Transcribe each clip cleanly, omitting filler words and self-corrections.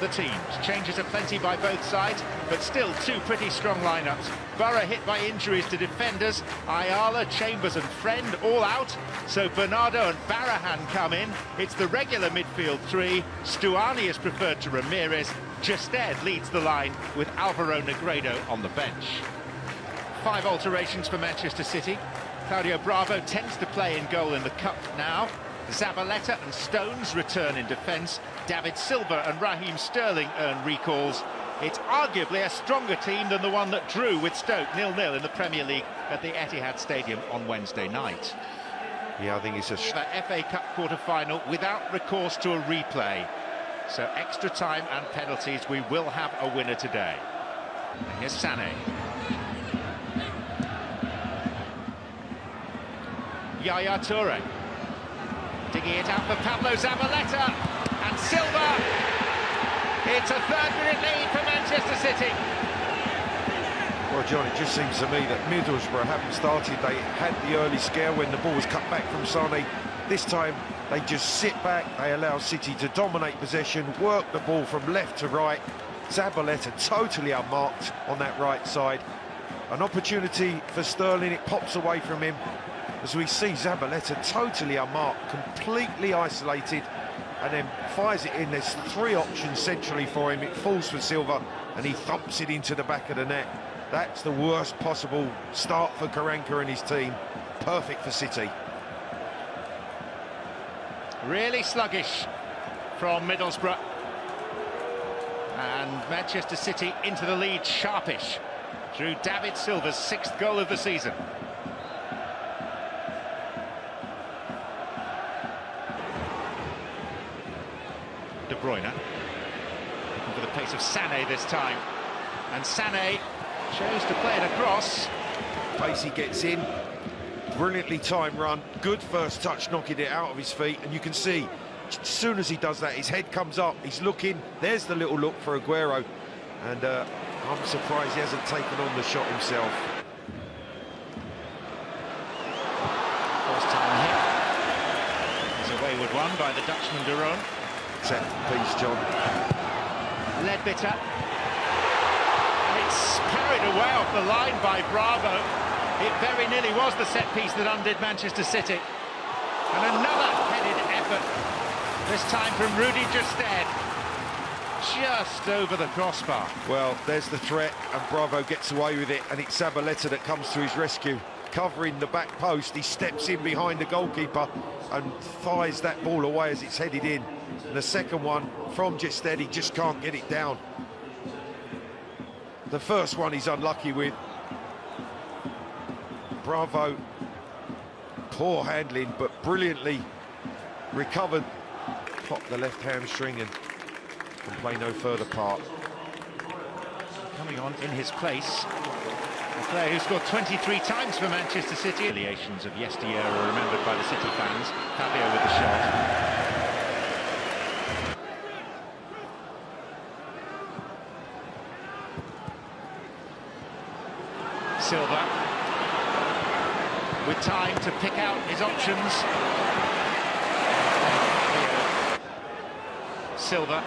the teams. Changes are plenty by both sides, but still two pretty strong lineups. Borough hit by injuries to defenders. Ayala, Chambers and Friend all out. So Bernardo and Barahan come in. It's the regular midfield three. Stuani is preferred to Ramirez. Justed leads the line with Alvaro Negredo on the bench. 5 alterations for Manchester City. Claudio Bravo tends to play in goal in the Cup now. Zabaleta and Stones return in defence. David Silva and Raheem Sterling earn recalls. It's arguably a stronger team than the one that drew with Stoke 0-0 in the Premier League at the Etihad Stadium on Wednesday night. Yeah, I think it's a FA Cup quarter-final without recourse to a replay. So extra time and penalties, we will have a winner today. And here's Sané. Yaya Toure. Digging it out for Pablo Zabaleta. And Silva. It's a 3rd-minute lead for Manchester City. Well, John, it just seems to me that Middlesbrough haven't started. They had the early scare when the ball was cut back from Sané. This time, they just sit back. They allow City to dominate possession, work the ball from left to right. Zabaleta totally unmarked on that right side. An opportunity for Sterling. It pops away from him. As we see Zabaleta totally unmarked, completely isolated, and then fires it in. There's 3 options centrally for him. It falls for Silva, and he thumps it into the back of the net. That's the worst possible start for Karanka and his team. Perfect for City. Really sluggish from Middlesbrough. And Manchester City into the lead sharpish through David Silva's 6th goal of the season. De Bruyne looking for the pace of Sané this time, and Sané chose to play it across. Pacey gets in, brilliantly timed run, good first touch, knocking it out of his feet, and you can see as soon as he does that, his head comes up, he's looking. There's the little look for Aguero, and I'm surprised he hasn't taken on the shot himself. First time hit. It's a wayward one by the Dutchman De Roon. Set piece, John. Ledbetter. And it's carried away off the line by Bravo. It very nearly was the set piece that undid Manchester City. And another headed effort, this time from Rudy Justed. Just over the crossbar. Well, there's the threat, and Bravo gets away with it, and it's Zabaleta that comes to his rescue. Covering the back post, he steps in behind the goalkeeper and fires that ball away as it's headed in. And the second one from Justed, he just can't get it down. The first one he's unlucky with. Bravo, poor handling, but brilliantly recovered. Popped the left hamstring and can play no further part. Coming on in his place, a player who scored 23 times for Manchester City. Affiliations of yesteryear are remembered by the City fans. Fabio with the shot. Silva with time to pick out his options. Silva,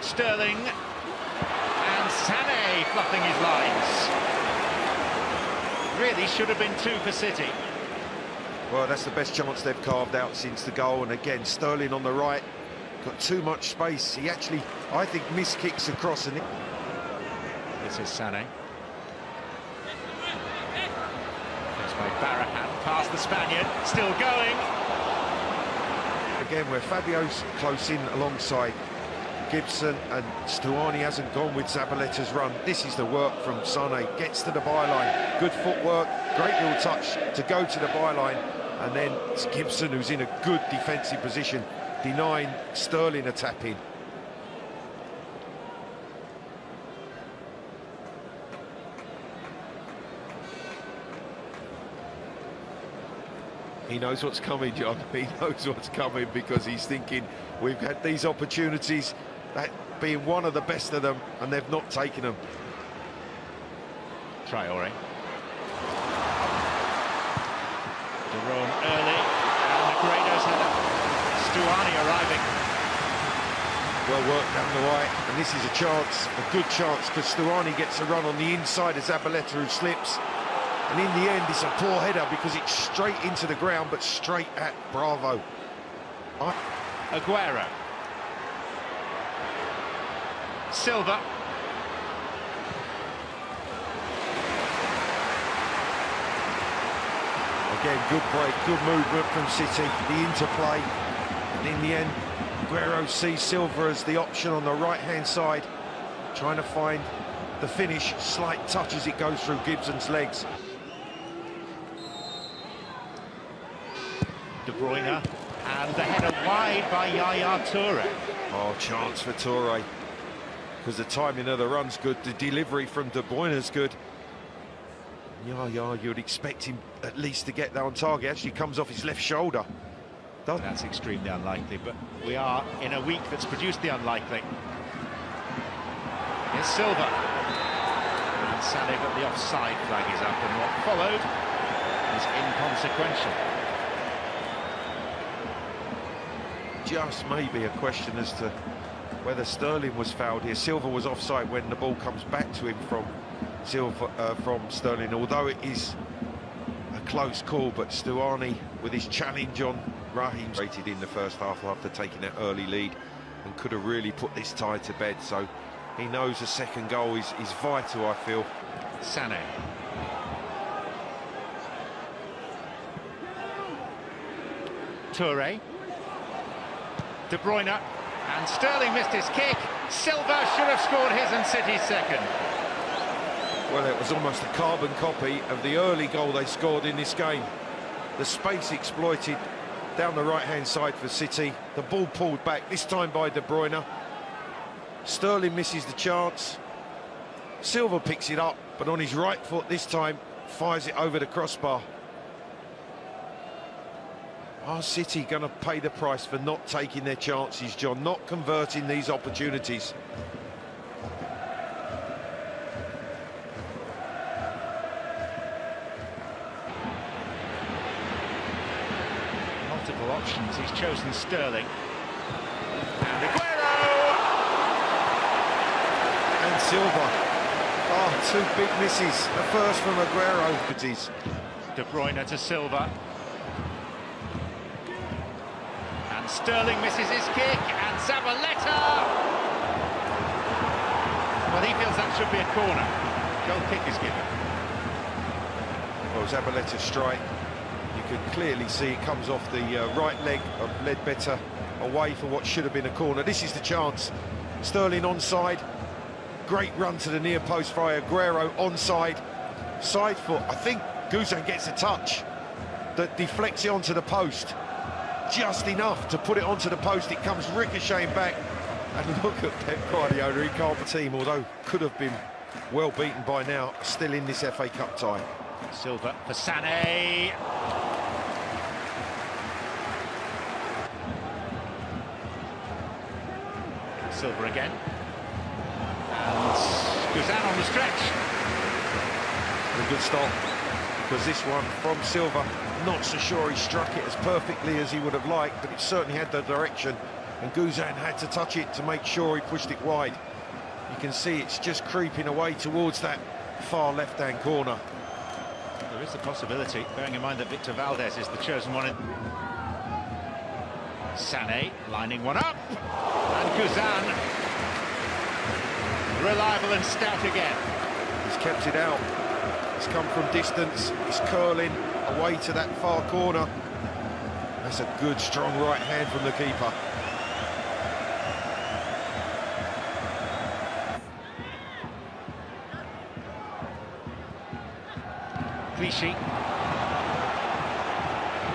Sterling, and Sané fluffing his lines. Really should have been 2 for City. Well, that's the best chance they've carved out since the goal, and again, Sterling on the right, got too much space. He actually, I think, missed kicks across. And this is Sané. By Barahan, past the Spaniard, still going. Again, where Fabio's close in alongside Gibson, and Stuani hasn't gone with Zabaleta's run. This is the work from Sané, gets to the byline, good footwork, great little touch to go to the byline, and then it's Gibson who's in a good defensive position, denying Sterling a tap-in. He knows what's coming, John. He knows what's coming, because he's thinking, we've had these opportunities, that being one of the best of them, and they've not taken them. Traore. De Roon early, and Negredo's header. Stuani arriving. Well worked down the right, and this is a chance, a good chance, because Stuani gets a run on the inside of Zabaleta, who slips. And in the end, it's a poor header because it's straight into the ground, but straight at Bravo. Aguero. Silva. Again, good break, good movement from City, the interplay. And in the end, Aguero sees Silva as the option on the right-hand side, trying to find the finish. Slight touch as it goes through Gibson's legs. De Bruyne, and the header wide by Yaya Toure. Oh, chance for Toure, because the timing of the run's good, the delivery from De Bruyne's good. Yaya, you'd expect him at least to get that on target. Actually comes off his left shoulder. That's extremely unlikely, but we are in a week that's produced the unlikely. Here's Silva. And Sané, but the offside flag is up, and what followed is inconsequential. Just maybe a question as to whether Sterling was fouled here. Silva was offside when the ball comes back to him from Sterling, although it is a close call. But Stuani, with his challenge on Raheem, rated in the first half after taking that early lead, and could have really put this tie to bed. So he knows a second goal is vital, I feel. Sané. Toure. De Bruyne, and Sterling missed his kick. Silva should have scored his and City's second. Well, it was almost a carbon copy of the early goal they scored in this game. The space exploited down the right-hand side for City. The ball pulled back, this time by De Bruyne. Sterling misses the chance. Silva picks it up, but on his right foot this time, fires it over the crossbar. Are City going to pay the price for not taking their chances, John, not converting these opportunities? Multiple options, he's chosen Sterling. And Aguero! And Silva. Oh, two big misses. The first from Aguero. De Bruyne to Silva. And Sterling misses his kick, and Zabaleta! Well, he feels that should be a corner. Goal kick is given. Well, Zabaleta's strike, you can clearly see it comes off the right leg of Ledbetter, away for what should have been a corner. This is the chance. Sterling onside. Great run to the near post by Aguero, onside. Side foot. I think Guzan gets a touch that deflects it onto the post. Just enough to put it onto the post. It comes ricocheting back. And look at Pep Guardiola. He can't the team, although could have been well beaten by now, still in this FA Cup tie. Silva for Sané. Silva again. And Guzan on the stretch. And a good stop, because this one from Silva, not so sure he struck it as perfectly as he would have liked, but it certainly had the direction, and Guzan had to touch it to make sure he pushed it wide. You can see it's just creeping away towards that far left-hand corner. There is a possibility, bearing in mind that Victor Valdez is the chosen one. Sané lining one up, and Guzan reliable and stout again. He's kept it out. It's come from distance. It's curling away to that far corner. That's a good, strong right hand from the keeper. Clichy.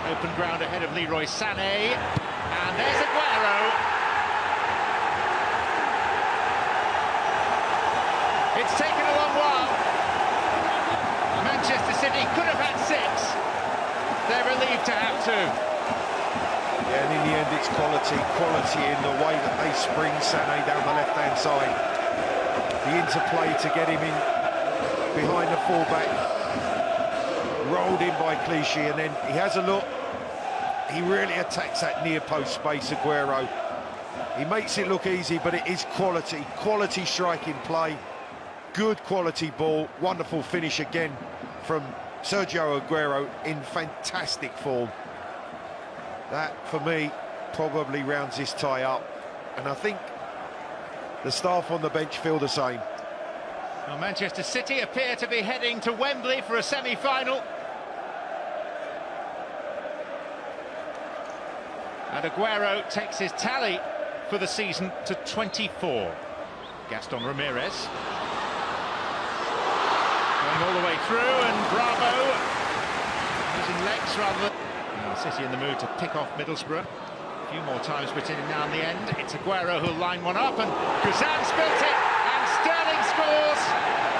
Open ground ahead of Leroy Sané. And there's Aguero. It's taken a long while. Manchester City could have had 6. They're relieved to have 2. Yeah, and in the end it's quality in the way that they spring Sané down the left-hand side. The interplay to get him in behind the fullback. Rolled in by Clichy, and then he has a look. He really attacks that near post space, Aguero. He makes it look easy, but it is quality striking play, good quality ball, wonderful finish again from Sergio Aguero in fantastic form. That, for me, probably rounds this tie up, and I think the staff on the bench feel the same. Well, Manchester City appear to be heading to Wembley for a semi-final. And Aguero takes his tally for the season to 24. Gaston Ramirez going all the way through, and Bravo using legs rather than... City in the mood to pick off Middlesbrough. A few more times put in now in the end. It's Aguero who'll line one up, and Guzan spilt it, and Sterling scores,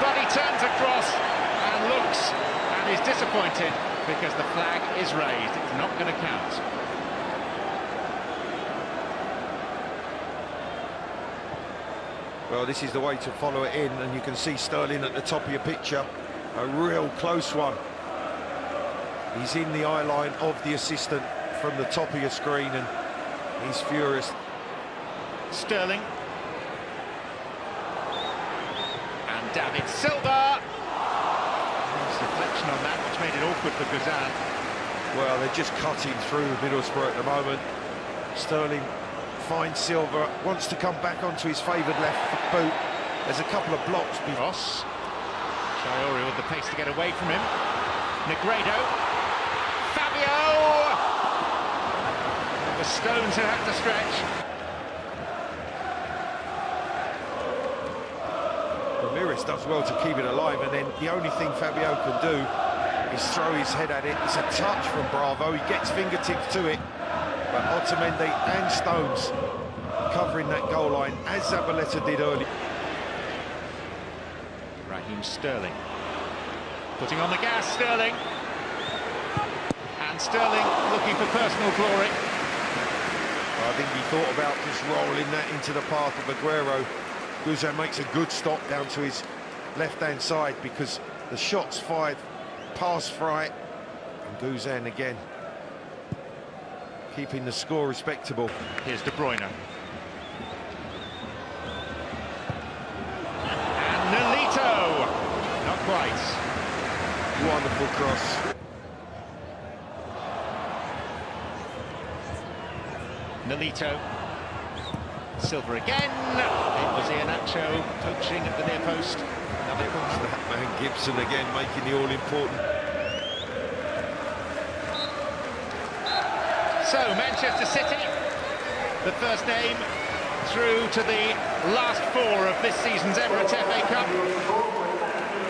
but he turns across and looks and is disappointed because the flag is raised. It's not going to count. Well, this is the way to follow it in, and you can see Sterling at the top of your picture. A real close one. He's in the eye line of the assistant from the top of your screen, and he's furious. Sterling. And David Silva. Nice deflection on that, which made it awkward for Guzan. Well, they're just cutting through Middlesbrough at the moment. Sterling finds Silva, wants to come back onto his favoured left boot. There's a couple of blocks. Ross. Traore with the pace to get away from him. Negredo. Fabio! The Stones who have to stretch. Ramirez does well to keep it alive, and then the only thing Fabio can do is throw his head at it. It's a touch from Bravo, he gets fingertips to it, but Otamendi and Stones covering that goal line, as Zabaleta did earlier. Raheem Sterling. Putting on the gas, Sterling. And Sterling looking for personal glory. Well, I think he thought about just rolling that into the path of Aguero. Guzan makes a good stop down to his left-hand side, because the shot's fired past Fright, and Guzan again keeping the score respectable. Here's De Bruyne. And Nolito! Not quite. Wonderful cross. Nolito. Silva again. It was Iheanacho poaching at the near post. Another corner. That man Gibson again making the all-important. So, Manchester City, the first name through to the last four of this season's Emirates FA Cup.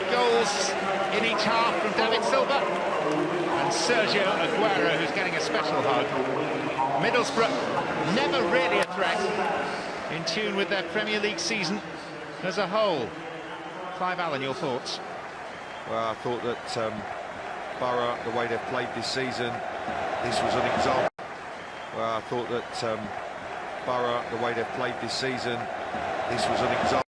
Goals in each half from David Silva and Sergio Aguero, who's getting a special hug. Middlesbrough never really a threat, in tune with their Premier League season as a whole. Clive Allen, your thoughts? Well, I thought that Borough, the way they've played this season, this was an example. Well, I thought that Borough, the way they've played this season, this was an example.